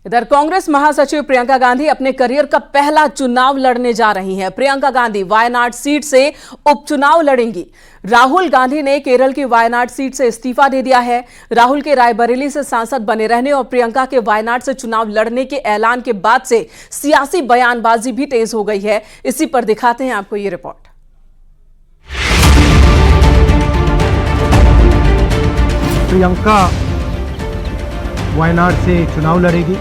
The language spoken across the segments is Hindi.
इधर कांग्रेस महासचिव प्रियंका गांधी अपने करियर का पहला चुनाव लड़ने जा रही हैं। प्रियंका गांधी वायनाड सीट से उपचुनाव लड़ेंगी। राहुल गांधी ने केरल की वायनाड सीट से इस्तीफा दे दिया है। राहुल के रायबरेली से सांसद बने रहने और प्रियंका के वायनाड से चुनाव लड़ने के ऐलान के बाद से सियासी बयानबाजी भी तेज हो गई है। इसी पर दिखाते हैं आपको ये रिपोर्ट। प्रियंका वायनाड से चुनाव लड़ेगी।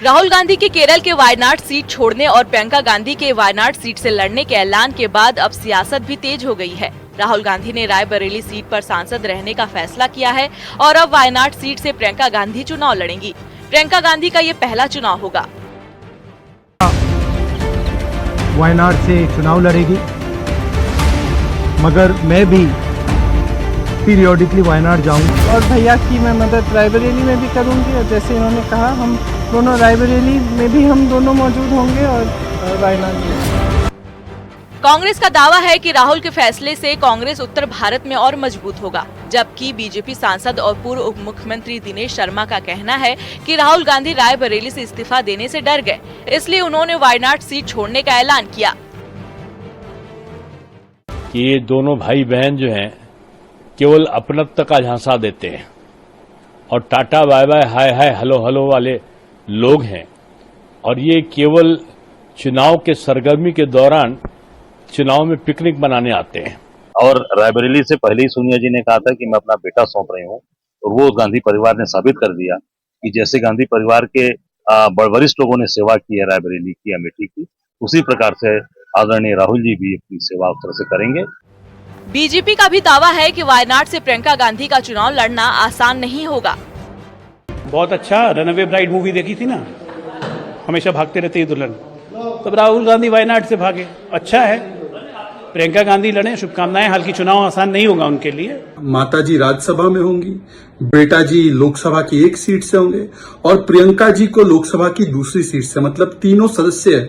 राहुल गांधी के केरल के वायनाड सीट छोड़ने और प्रियंका गांधी के वायनाड सीट से लड़ने के ऐलान के बाद अब सियासत भी तेज हो गई है। राहुल गांधी ने रायबरेली सीट पर सांसद रहने का फैसला किया है और अब वायनाड सीट से प्रियंका गांधी चुनाव लड़ेंगी। प्रियंका गांधी का ये पहला चुनाव होगा। वायनाड से चुनाव लड़ेगी, मगर मैं भी पीरियोडिकली वायनाड जाऊंगा और भैया की मैं मदद रायबरेली में भी करूंगी और जैसे इन्होंने कहा हम दोनों रायबरेली में भी हम दोनों मौजूद होंगे और वायनाड में। कांग्रेस का दावा है कि राहुल के फैसले से कांग्रेस उत्तर भारत में और मजबूत होगा, जबकि बीजेपी सांसद और पूर्व उप मुख्यमंत्री दिनेश शर्मा का कहना है कि राहुल गांधी रायबरेली से इस्तीफा देने से डर गए, इसलिए उन्होंने वायनाड सीट छोड़ने का ऐलान किया। ये दोनों भाई बहन जो हैं केवल अपनत्व का झांसा देते हैं और tata bye bye hi hi hello hello वाले लोग हैं, और ये केवल चुनाव के सरगर्मी के दौरान चुनाव में पिकनिक बनाने आते हैं। और रायबरेली से पहले ही सोनिया जी ने कहा था कि मैं अपना बेटा सौंप रही हूँ, और वो गांधी परिवार ने साबित कर दिया कि जैसे गांधी परिवार के वरिष्ठ लोगों ने सेवा की है रायबरेली की, अमेठी की, उसी प्रकार से आदरणीय राहुल जी भी अपनी सेवा उस तरह से करेंगे। बीजेपी का भी दावा है कि वायनाड से प्रियंका गांधी का चुनाव लड़ना आसान नहीं होगा। बहुत अच्छा रनअवे ब्राइड मूवी देखी थी ना, हमेशा भागते रहते हैं दुल्हन, तब राहुल गांधी वायनाड से भागे। अच्छा है, प्रियंका गांधी लड़े, शुभकामनाएं। हालांकि चुनाव आसान नहीं होगा उनके लिए। माताजी राज्यसभा में होंगी, बेटा जी लोकसभा की एक सीट से होंगे और प्रियंका जी को लोकसभा की दूसरी सीट से, मतलब तीनों सदस्य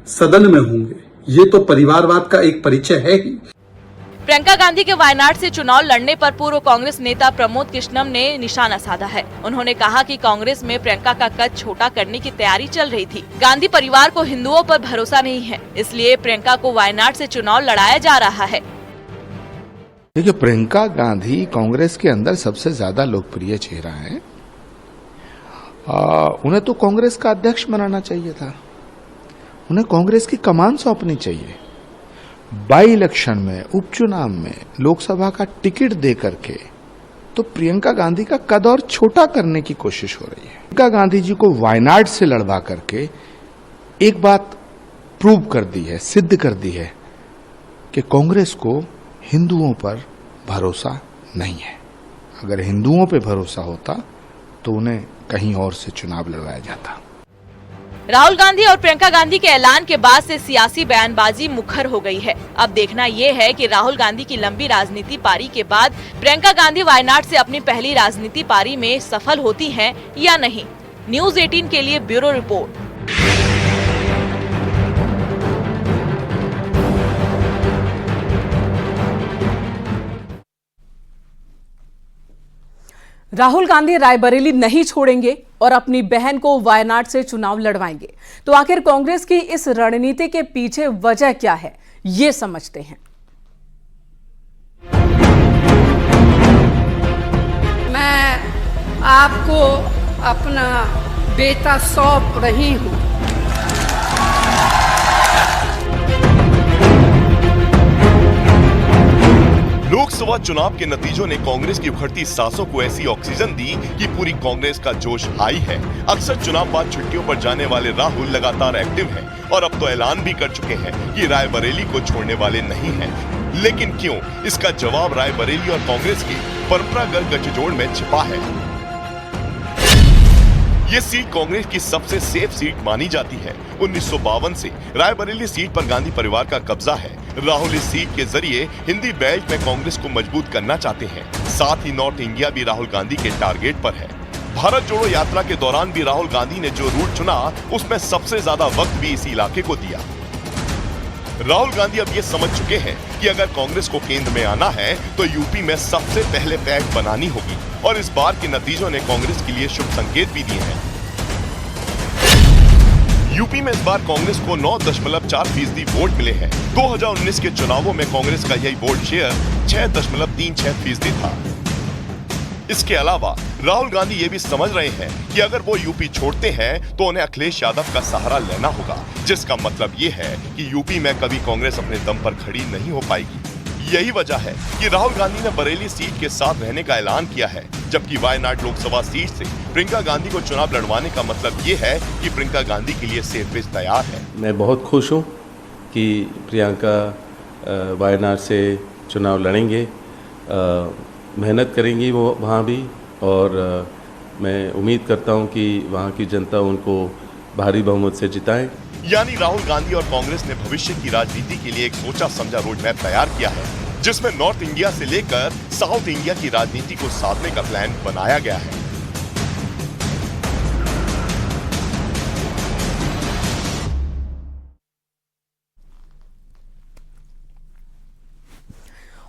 सदन में होंगे। ये तो परिवारवाद का एक परिचय है ही। प्रियंका गांधी के वायनाड से चुनाव लड़ने पर पूर्व कांग्रेस नेता प्रमोद कृष्णम ने निशाना साधा है। उन्होंने कहा कि कांग्रेस में प्रियंका का कद छोटा करने की तैयारी चल रही थी। गांधी परिवार को हिंदुओं पर भरोसा नहीं है, इसलिए प्रियंका को वायनाड से चुनाव लड़ाया जा रहा है। देखिए, प्रियंका गांधी कांग्रेस के अंदर सबसे ज्यादा लोकप्रिय चेहरा है। उन्हें तो कांग्रेस का अध्यक्ष बनाना चाहिए था, उन्हें कांग्रेस की कमान सौंपनी चाहिए। बाई इलेक्शन में, उपचुनाव में लोकसभा का टिकट दे करके तो प्रियंका गांधी का कद और छोटा करने की कोशिश हो रही है। प्रियंका गांधी जी को वायनाड से लड़वा करके एक बात प्रूव कर दी है, सिद्ध कर दी है कि कांग्रेस को हिंदुओं पर भरोसा नहीं है। अगर हिंदुओं पर भरोसा होता तो उन्हें कहीं और से चुनाव लड़वाया जाता। राहुल गांधी और प्रियंका गांधी के ऐलान के बाद से सियासी बयानबाजी मुखर हो गई है। अब देखना ये है कि राहुल गांधी की लंबी राजनीति पारी के बाद प्रियंका गांधी वायनाड से अपनी पहली राजनीति पारी में सफल होती हैं या नहीं। न्यूज़ 18 के लिए ब्यूरो रिपोर्ट। राहुल गांधी रायबरेली नहीं छोड़ेंगे और अपनी बहन को वायनाड से चुनाव लड़वाएंगे। तो आखिर कांग्रेस की इस रणनीति के पीछे वजह क्या है, ये समझते हैं। मैं आपको अपना बेटा सौंप रही हूं। लोकसभा चुनाव के नतीजों ने कांग्रेस की उखड़ती सांसों को ऐसी ऑक्सीजन दी कि पूरी कांग्रेस का जोश हाई है। अक्सर चुनाव बाद छुट्टियों पर जाने वाले राहुल लगातार एक्टिव हैं और अब तो ऐलान भी कर चुके हैं कि रायबरेली को छोड़ने वाले नहीं हैं। लेकिन क्यों? इसका जवाब रायबरेली और कांग्रेस की परंपरागत गठजोड़ में छिपा है। ये सीट कांग्रेस की सबसे सेफ सीट मानी जाती है। 1952 से रायबरेली सीट पर गांधी परिवार का कब्जा है। राहुल इस सीट के जरिए हिंदी बेल्ट में कांग्रेस को मजबूत करना चाहते हैं। साथ ही नॉर्थ इंडिया भी राहुल गांधी के टारगेट पर है। भारत जोड़ो यात्रा के दौरान भी राहुल गांधी ने जो रूट चुना, उसमें सबसे ज्यादा वक्त भी इसी इलाके को दिया। राहुल गांधी अब ये समझ चुके हैं कि अगर कांग्रेस को केंद्र में आना है तो यूपी में सबसे पहले पैठ बनानी होगी और इस बार के नतीजों ने कांग्रेस के लिए शुभ संकेत भी दिए हैं। यूपी में इस बार कांग्रेस को 9.4% वोट मिले हैं। 2019 के चुनावों में कांग्रेस का यही वोट शेयर 6.36% था। इसके अलावा राहुल गांधी ये भी समझ रहे हैं कि अगर वो यूपी छोड़ते हैं तो उन्हें अखिलेश यादव का सहारा लेना होगा, जिसका मतलब ये है कि यूपी में कभी कांग्रेस अपने दम पर खड़ी नहीं हो पाएगी। यही वजह है कि राहुल गांधी ने बरेली सीट के साथ रहने का ऐलान किया है, जबकि वायनाड लोकसभा सीट से प्रियंका गांधी को चुनाव लड़वाने का मतलब ये है कि प्रियंका गांधी के लिए सेफ पिच तैयार है। मैं बहुत खुश हूँ कि प्रियंका वायनाड से चुनाव लड़ेंगे, मेहनत करेंगी वो वहाँ भी, और मैं उम्मीद करता हूँ कि वहाँ की जनता उनको भारी बहुमत से जिताए। यानी राहुल गांधी और कांग्रेस ने भविष्य की राजनीति के लिए एक सोचा समझा रोड मैप तैयार किया है, जिसमें नॉर्थ इंडिया से लेकर साउथ इंडिया की राजनीति को साधने का प्लान बनाया गया है।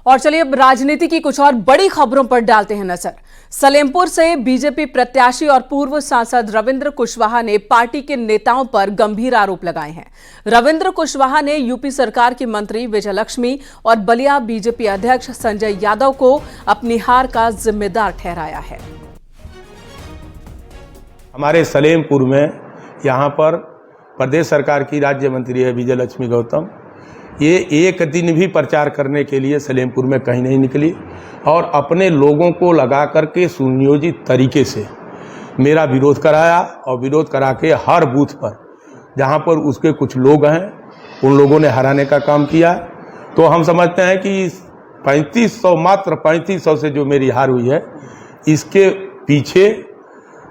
और चलिए अब राजनीति की कुछ और बड़ी खबरों पर डालते हैं नजर। सलेमपुर से बीजेपी प्रत्याशी और पूर्व सांसद रविंद्र कुशवाहा ने पार्टी के नेताओं पर गंभीर आरोप लगाए हैं। रविंद्र कुशवाहा ने यूपी सरकार की मंत्री विजयलक्ष्मी और बलिया बीजेपी अध्यक्ष संजय यादव को अपनी हार का जिम्मेदार ठहराया है। हमारे सलेमपुर में यहाँ पर प्रदेश सरकार की राज्य मंत्री है विजयलक्ष्मी गौतम, ये एक दिन भी प्रचार करने के लिए सलेमपुर में कहीं नहीं निकली और अपने लोगों को लगा करके सुनियोजित तरीके से मेरा विरोध कराया और विरोध करा के हर बूथ पर जहां पर उसके कुछ लोग हैं उन लोगों ने हराने का काम किया। तो हम समझते हैं कि 3500 मात्र 3500 से जो मेरी हार हुई है, इसके पीछे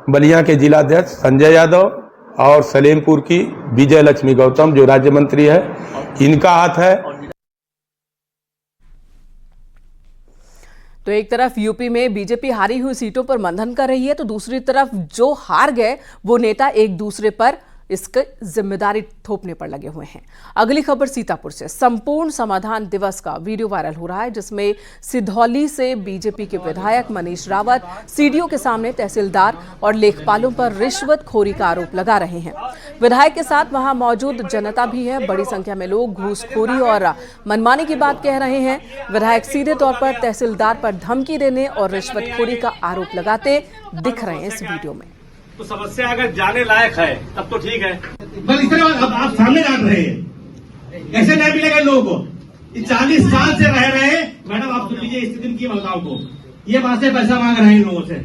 बलिया के जिलाध्यक्ष संजय यादव और सलेमपुर की विजयलक्ष्मी गौतम जो राज्य मंत्री है, इनका हाथ है। तो एक तरफ यूपी में बीजेपी हारी हुई सीटों पर मंथन कर रही है, तो दूसरी तरफ जो हार गए वो नेता एक दूसरे पर इसकी जिम्मेदारी थोपने पर लगे हुए हैं। अगली खबर सीतापुर से। संपूर्ण समाधान दिवस का वीडियो वायरल हो रहा है, जिसमें सिधौली से बीजेपी के विधायक मनीष रावत सीडीओ के सामने तहसीलदार और लेखपालों पर रिश्वतखोरी का आरोप लगा रहे हैं। विधायक के साथ वहां मौजूद जनता भी है। बड़ी संख्या में लोग घूसखोरी और मनमानी की बात कह रहे हैं। विधायक सीधे तौर पर तहसीलदार पर धमकी देने और रिश्वतखोरी का आरोप लगाते दिख रहे हैं इस वीडियो में। तो समस्या अगर जाने लायक है तब तो ठीक है, बस इस तरह अब आप सामने डाल रहे हैं, कैसे न्याय मिलेगा लोगों को? 40 साल से रह रहे हैं। मैडम आप सुन लीजिए इस दिन की महिलाओं को, ये बात से पैसा मांग रहे हैं इन लोगों से,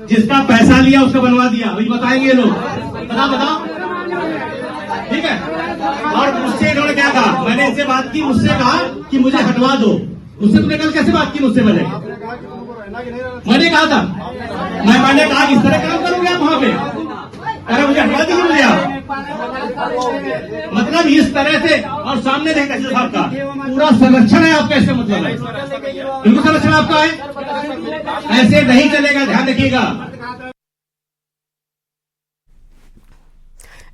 जिसका पैसा लिया उसका बनवा दिया। अभी बताएंगे लोग, बताओ ठीक है। और मुझसे इन्होंने क्या कहा, मैंने इनसे बात की, मुझसे कहा कि मुझे हटवा दो। मुझसे तुमने कल कैसे बात की मुझसे? मैंने कहा था, मैंने कहा कि इस तरह काम करोगे आप वहां पे, अरे मुझे हटवा दीजिए मुझे आप। मतलब इस तरह से, और सामने देख तहसील साहब का पूरा संरक्षण है आपका, इसका मतलब है बिल्कुल संरक्षण आपका है, ऐसे नहीं चलेगा, ध्यान रखिएगा।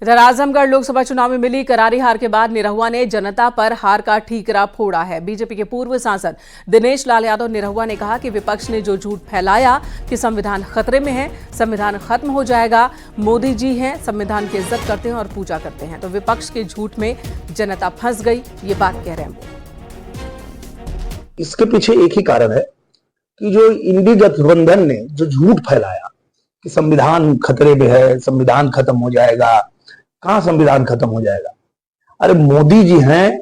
इधर आजमगढ़ लोकसभा चुनाव में मिली करारी हार के बाद निरहुआ ने जनता पर हार का ठीकरा फोड़ा है। बीजेपी के पूर्व सांसद दिनेश लाल यादव निरहुआ ने कहा कि विपक्ष ने जो झूठ फैलाया कि संविधान खतरे में है, संविधान खत्म हो जाएगा, मोदी जी हैं, संविधान की इज्जत करते हैं और पूजा करते हैं, तो विपक्ष के झूठ में जनता फंस गई, ये बात कह रहे हैं। इसके पीछे एक ही कारण है कि जो इंडी गठबंधन ने जो झूठ फैलाया कि संविधान खतरे में है, संविधान खत्म हो जाएगा, कहां संविधान खत्म हो जाएगा? अरे मोदी जी हैं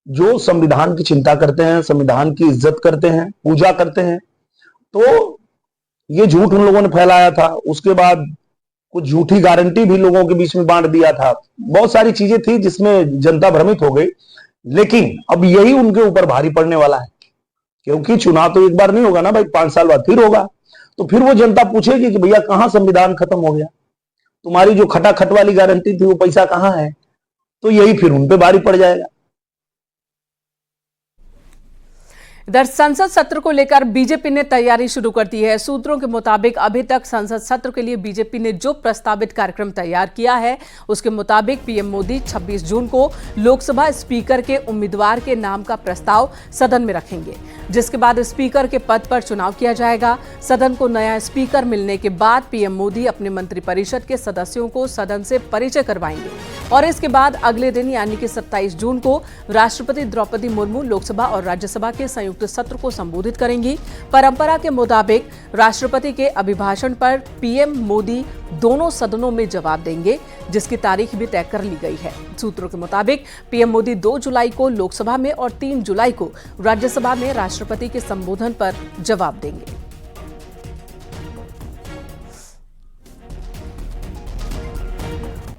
जो संविधान की चिंता करते हैं, संविधान की इज्जत करते हैं, पूजा करते हैं, तो ये झूठ उन लोगों ने फैलाया था। उसके बाद कुछ झूठी गारंटी भी लोगों के बीच में बांट दिया था, बहुत सारी चीजें थी जिसमें जनता भ्रमित हो गई। लेकिन अब यही उनके ऊपर भारी पड़ने वाला है, क्योंकि चुनाव तो एक बार नहीं होगा ना भाई, 5 साल बाद फिर होगा। तो फिर वो जनता पूछेगी कि भैया कहां संविधान खत्म हो गया, तुम्हारी जो खटाखट वाली गारंटी थी वो पैसा कहां है? तो यही फिर उन पे भारी पड़ जाएगा। इधर संसद सत्र को लेकर बीजेपी ने तैयारी शुरू कर दी है। सूत्रों के मुताबिक अभी तक संसद सत्र के लिए बीजेपी ने जो प्रस्तावित कार्यक्रम तैयार किया है उसके मुताबिक पीएम मोदी 26 जून को लोकसभा स्पीकर के उम्मीदवार के नाम का प्रस्ताव सदन में रखेंगे, जिसके बाद स्पीकर के पद पर चुनाव किया जाएगा। सदन को नया स्पीकर मिलने के बाद पीएम मोदी अपने मंत्रिपरिषद के सदस्यों को सदन से परिचय करवाएंगे और इसके बाद अगले दिन यानी कि 27 जून को राष्ट्रपति द्रौपदी मुर्मू लोकसभा और राज्यसभा के संयुक्त सत्र को संबोधित करेंगी। परंपरा के मुताबिक राष्ट्रपति के अभिभाषण पर पीएम मोदी दोनों सदनों में जवाब देंगे, जिसकी तारीख भी तय कर ली गई है। सूत्रों के मुताबिक पीएम मोदी 2 जुलाई को लोकसभा में और 3 जुलाई को राज्यसभा में राष्ट्रपति के संबोधन पर जवाब देंगे।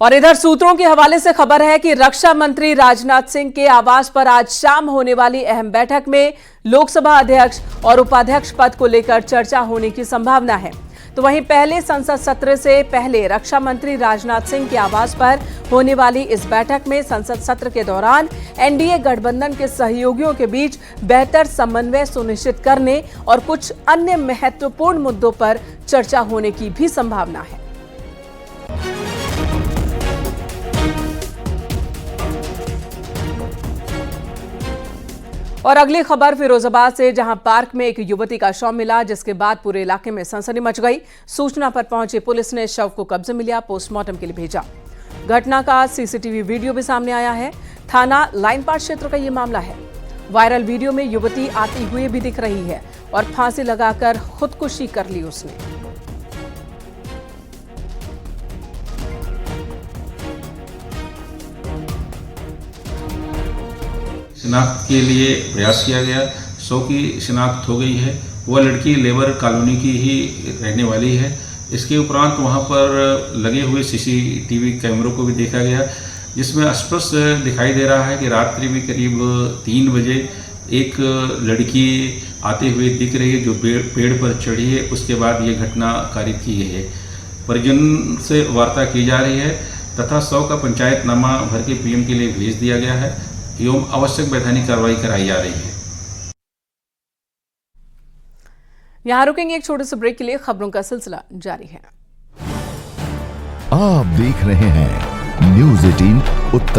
और इधर सूत्रों के हवाले से खबर है कि रक्षा मंत्री राजनाथ सिंह के आवास पर आज शाम होने वाली अहम बैठक में लोकसभा अध्यक्ष और उपाध्यक्ष पद को लेकर चर्चा होने की संभावना है। तो वहीं पहले संसद सत्र से पहले रक्षा मंत्री राजनाथ सिंह के आवास पर होने वाली इस बैठक में संसद सत्र के दौरान एनडीए गठबंधन के सहयोगियों के बीच बेहतर समन्वय सुनिश्चित करने और कुछ अन्य महत्वपूर्ण मुद्दों पर चर्चा होने की भी संभावना है। और अगली खबर फिरोजाबाद से, जहां पार्क में एक युवती का शव मिला, जिसके बाद पूरे इलाके में सनसनी मच गई। सूचना पर पहुंची पुलिस ने शव को कब्जे में लिया, पोस्टमार्टम के लिए भेजा। घटना का सीसीटीवी वीडियो भी सामने आया है। थाना लाइन पार्क क्षेत्र का ये मामला है। वायरल वीडियो में युवती आती हुई भी दिख रही है और फांसी लगाकर खुदकुशी कर ली उसने। शिनाख्त के लिए प्रयास किया गया। शव की शिनाख्त हो गई है। वह लड़की लेबर कॉलोनी की ही रहने वाली है। इसके उपरांत वहां पर लगे हुए सीसीटीवी कैमरों को भी देखा गया, जिसमें स्पष्ट दिखाई दे रहा है कि रात्रि में करीब 3 बजे एक लड़की आते हुए दिख रही है जो पेड़ पर चढ़ी है। उसके बाद ये घटना कारित की गई है। परिजन से वार्ता की जा रही है तथा शव का पंचायतनामा भर के पीएम के लिए भेज दिया गया है एवं आवश्यक वैधानिक कार्रवाई कराई जा रही है। यहां रुकेंगे एक छोटे से ब्रेक के लिए, खबरों का सिलसिला जारी है। आप देख रहे हैं न्यूज़ 18 उत्तर।